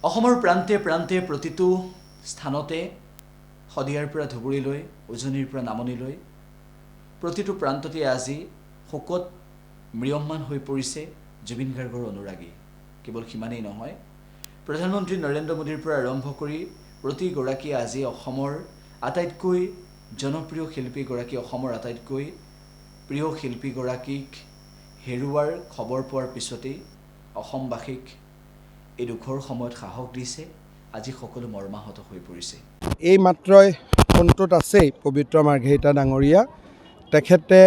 অসমৰ প্ৰান্তে প্ৰান্তে প্ৰতিটো স্থানতে শদিয়াৰ পৰা ধুবুৰীলৈ, উজনিৰ পৰা নামনিলৈ প্ৰতিটো প্ৰান্ততে আজি শোকত ম্ৰিয়মান হৈ পৰিছে জুবিন গাৰ্গৰ অনুৰাগী। কেৱল সিমানেই নহয়, প্ৰধানমন্ত্ৰী নৰেন্দ্ৰ মোদীৰ পৰা আৰম্ভ কৰি প্ৰতিগৰাকীয়ে আজি অসমৰ আটাইতকৈ জনপ্ৰিয় শিল্পীগৰাকী, অসমৰ আটাইতকৈ প্ৰিয় শিল্পীগৰাকীক হেৰুৱাৰ খবৰ পোৱাৰ পিছতেই অসমবাসীক এই দুখৰ সময়ত সাহস দিছে। আজি সকলো মৰ্মাহত হৈ পৰিছে। এই মাত্ৰই ফোনটোত আছেই পবিত্ৰ মাৰ্ঘেৰিটা ডাঙৰীয়া, তেখেতে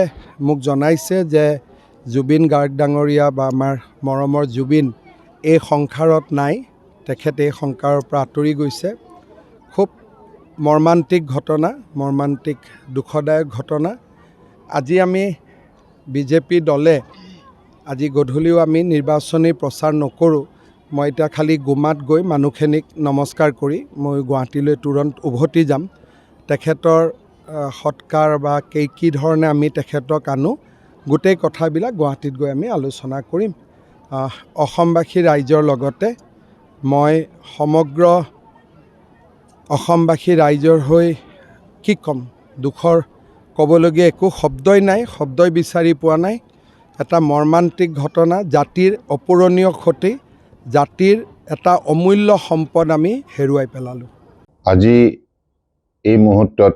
মোক জনাইছে যে জুবিন গাৰ্গ ডাঙৰীয়া বা আমাৰ মৰমৰ জুবিন এই সংসাৰত নাই, তেখেতে এই সংসাৰৰ পৰা আঁতৰি গৈছে। খুব মৰ্মান্তিক ঘটনা, মৰ্মান্তিক দুখদায়ক ঘটনা। আজি আমি বিজেপি দলে আজি গধূলিও আমি নিৰ্বাচনী প্ৰচাৰ নকৰোঁ। মই এতিয়া খালি গুমাত গৈ মানুহখিনিক নমস্কাৰ কৰি মই গুৱাহাটীলৈ তুৰন্ত উভতি যাম। তেখেতৰ সৎকাৰ বা কি ধৰণে আমি তেখেতক আনো, গোটেই কথাবিলাক গুৱাহাটীত গৈ আমি আলোচনা কৰিম। অসমবাসী ৰাইজৰ লগতে মই সমগ্ৰ অসমবাসী ৰাইজৰ হৈ কি ক'ম, দুখৰ ক'বলগীয়া একো শব্দই নাই, শব্দই বিচাৰি পোৱা নাই। এটা মৰ্মান্তিক ঘটনা, জাতিৰ অপূৰণীয় ক্ষতি, জাতিৰ এটা অমূল্য সম্পদ আমি হেৰুৱাই পেলালোঁ। আজি এই মুহূৰ্তত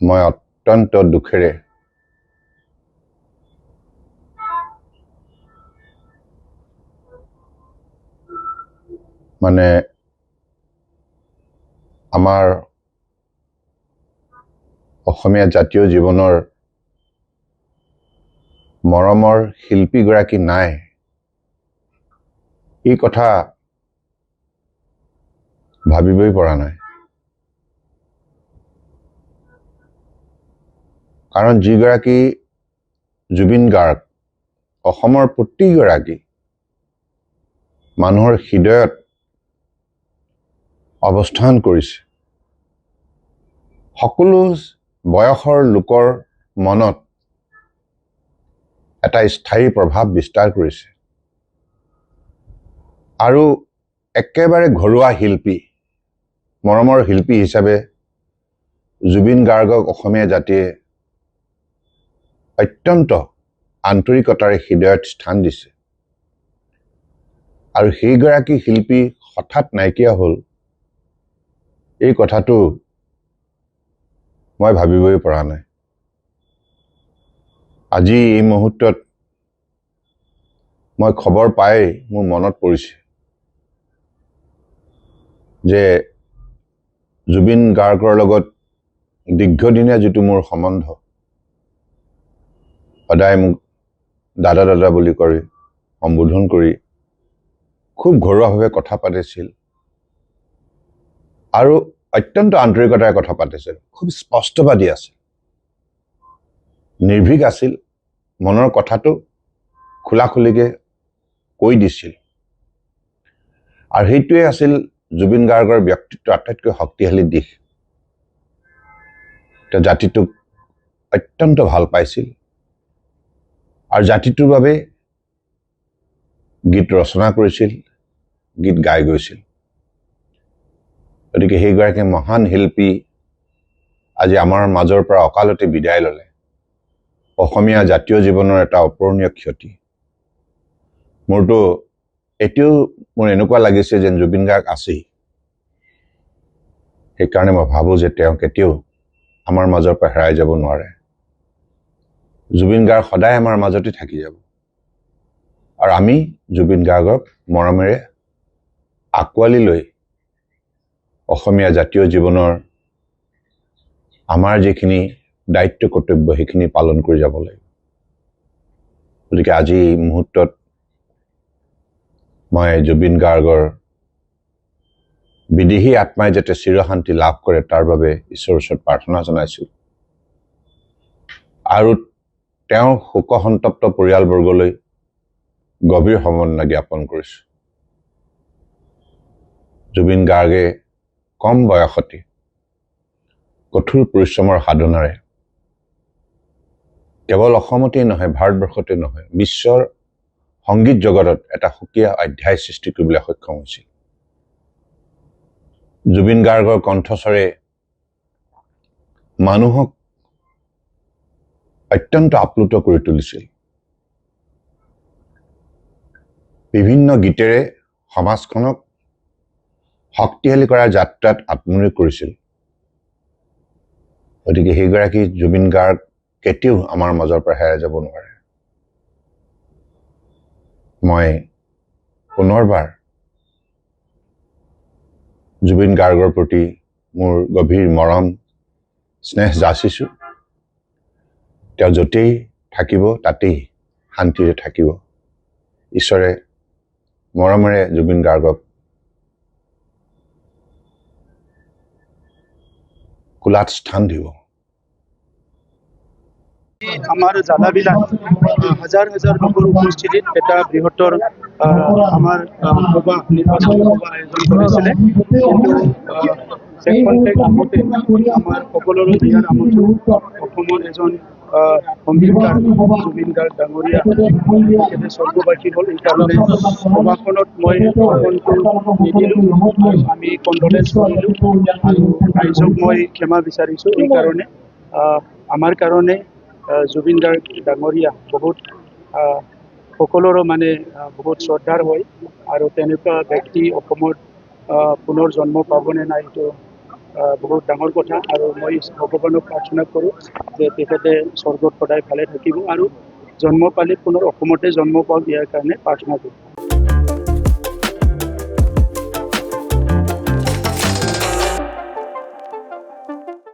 মই অত্যন্ত দুখেৰে আমাৰ অসমীয়া জাতীয় জীৱনৰ মৰমৰ শিল্পীগৰাকী নাই, এই কথা ভাবিবই পৰা নাই। কাৰণ যিগৰাকী জুবিন গাৰ্গ অসমৰ প্ৰতিগৰাকী মানুহৰ হৃদয়ত অৱস্থান কৰিছে, সকলো বয়সৰ লোকৰ মনত এটা স্থায়ী প্ৰভাৱ বিস্তাৰ কৰিছে আৰু একেবাৰে ঘৰুৱা শিল্পী, মৰমৰ শিল্পী হিচাপে জুবিন গাৰ্গক অসমীয়া জাতিয়ে অত্যন্ত আন্তৰিকতাৰে হৃদয়ত স্থান দিছে। আৰু সেইগৰাকী শিল্পী হঠাৎ নাইকিয়া হ'ল, এই কথাটো মই ভাবিবই পৰা নাই। আজি এই মুহূৰ্তত মই খবৰ পাই মোৰ মনত পৰিছে যে জুবিন গাৰ্গৰ লগত দীৰ্ঘদিনীয়া যিটো মোৰ সম্বন্ধ, সদায় মোক দাদা দাদা বুলি কৰি সম্বোধন কৰি খুব ঘৰুৱাভাৱে কথা পাতিছিল আৰু অত্যন্ত আন্তৰিকতাৰে কথা পাতিছিল, খুব স্পষ্টবাদী আছিল, নিৰ্ভীক আছিল, মনৰ কথাটো খোলাখুলিকে কৈ দিছিল। আৰু সেইটোৱে আছিল জুবিন গাৰ্গৰ ব্যক্তিত্বৰ আটাইতকৈ শক্তিশালী দিশ। তেওঁ জাতিটোক অত্যন্ত ভাল পাইছিল আৰু জাতিটোৰ বাবে গীত ৰচনা কৰিছিল, গীত গাই গৈছিল। গতিকে সেইগৰাকী মহান শিল্পী আজি আমাৰ মাজৰ পৰা অকালতে বিদায় ল'লে। অসমীয়া জাতীয় জীৱনৰ এটা অপূৰণীয় ক্ষতি। মোৰতো এতিয়াও মোৰ এনেকুৱা লাগিছে যেন জুবিন গাৰ্গ আছেই। সেইকাৰণে মই ভাবোঁ যে তেওঁ কেতিয়াও আমাৰ মাজৰ পৰা হেৰাই যাব নোৱাৰে। জুবিন গাৰ্গ সদায় আমাৰ মাজতে থাকি যাব আৰু আমি জুবিন গাৰ্গক মৰমেৰে আঁকোৱালি লৈ অসমীয়া জাতীয় জীৱনৰ আমাৰ যিখিনি দায়িত্ব কৰ্তব্য সেইখিনি পালন কৰি যাব লাগিব। গতিকে আজি এই মুহূৰ্তত মই জুবিন গাৰ্গৰ বিদেহী আত্মাই যাতে চিৰশান্তি লাভ কৰে তাৰ বাবে ঈশ্বৰৰ ওচৰত প্ৰাৰ্থনা জনাইছোঁ আৰু তেওঁৰ শোকসন্তপ্ত পৰিয়ালবৰ্গলৈ গভীৰ সমবেদনা জ্ঞাপন কৰিছোঁ। জুবিন গাৰ্গে কম বয়সতে কঠোৰ পৰিশ্ৰমৰ সাধনাৰে কেৱল অসমতেই নহয়, ভাৰতবৰ্ষতে নহয়, বিশ্বৰ সংগীত জগতত এটা সুকীয়া অধ্যায় সৃষ্টি কৰিবলৈ সক্ষম হৈছিল। জুবিন গাৰ্গৰ কণ্ঠস্বৰে মানুহক অত্যন্ত আপ্লুত কৰি তুলিছিল। বিভিন্ন গীতেৰে সমাজখনক শক্তিশালী কৰাৰ যাত্ৰাত আত্মনিয়োগ কৰিছিল। গতিকে সেইগৰাকী জুবিন গাৰ্গ কেতিয়াও আমাৰ মাজৰ পৰা হেৰাই যাব নোৱাৰে। মই পুনৰবাৰ জুবিন গাৰ্গৰ প্ৰতি মোৰ গভীৰ মৰম স্নেহ যাচিছোঁ। তেওঁ য'তেই থাকিব তাতেই শান্তিৰে থাকিব। ঈশ্বৰে মৰমেৰে জুবিন গাৰ্গক কোলাত স্থান দিব। আমাৰ জ্বালাবিলাক হাজাৰ হাজাৰ লোকৰ উপস্থিতিত এটা বৃহত্তৰ আমাৰ সভা নিৰ্বাচনী সভা আয়োজন কৰিছিলে। কিন্তু শেষখন্তেক আগতে আমাৰ সকলোৰে ইয়াৰ আমন্ত্ৰণ অসমৰ এজন সংগীতকাৰ জুবিন গাৰ্গ ডাঙৰীয়া তেখেতে স্বৰ্গবাসী হ'ল। এইকাৰণে সভাখনত মই ভাষণটো নিদিলোঁ। আমি কণ্ডলেঞ্চ কৰিলোঁ আৰু ৰাইজক মই ক্ষমা বিচাৰিছোঁ। এইকাৰণে আমাৰ কাৰণে জুবিন গাৰ্গ ডাঙৰীয়া বহুত সকলোৰো মানে বহুত শ্ৰদ্ধাৰ হয় আৰু তেনেকুৱা ব্যক্তি অসমত পুনৰ জন্ম পাবনে নাই এইটো বহুত ডাঙৰ কথা। আৰু মই ভগৱানক প্ৰাৰ্থনা কৰোঁ যে তেখেতে স্বৰ্গত সদায় ভালে থাকিব আৰু জন্ম পালে পুনৰ অসমতে জন্ম পাওক, ইয়াৰ কাৰণে প্ৰাৰ্থনা কৰোঁ।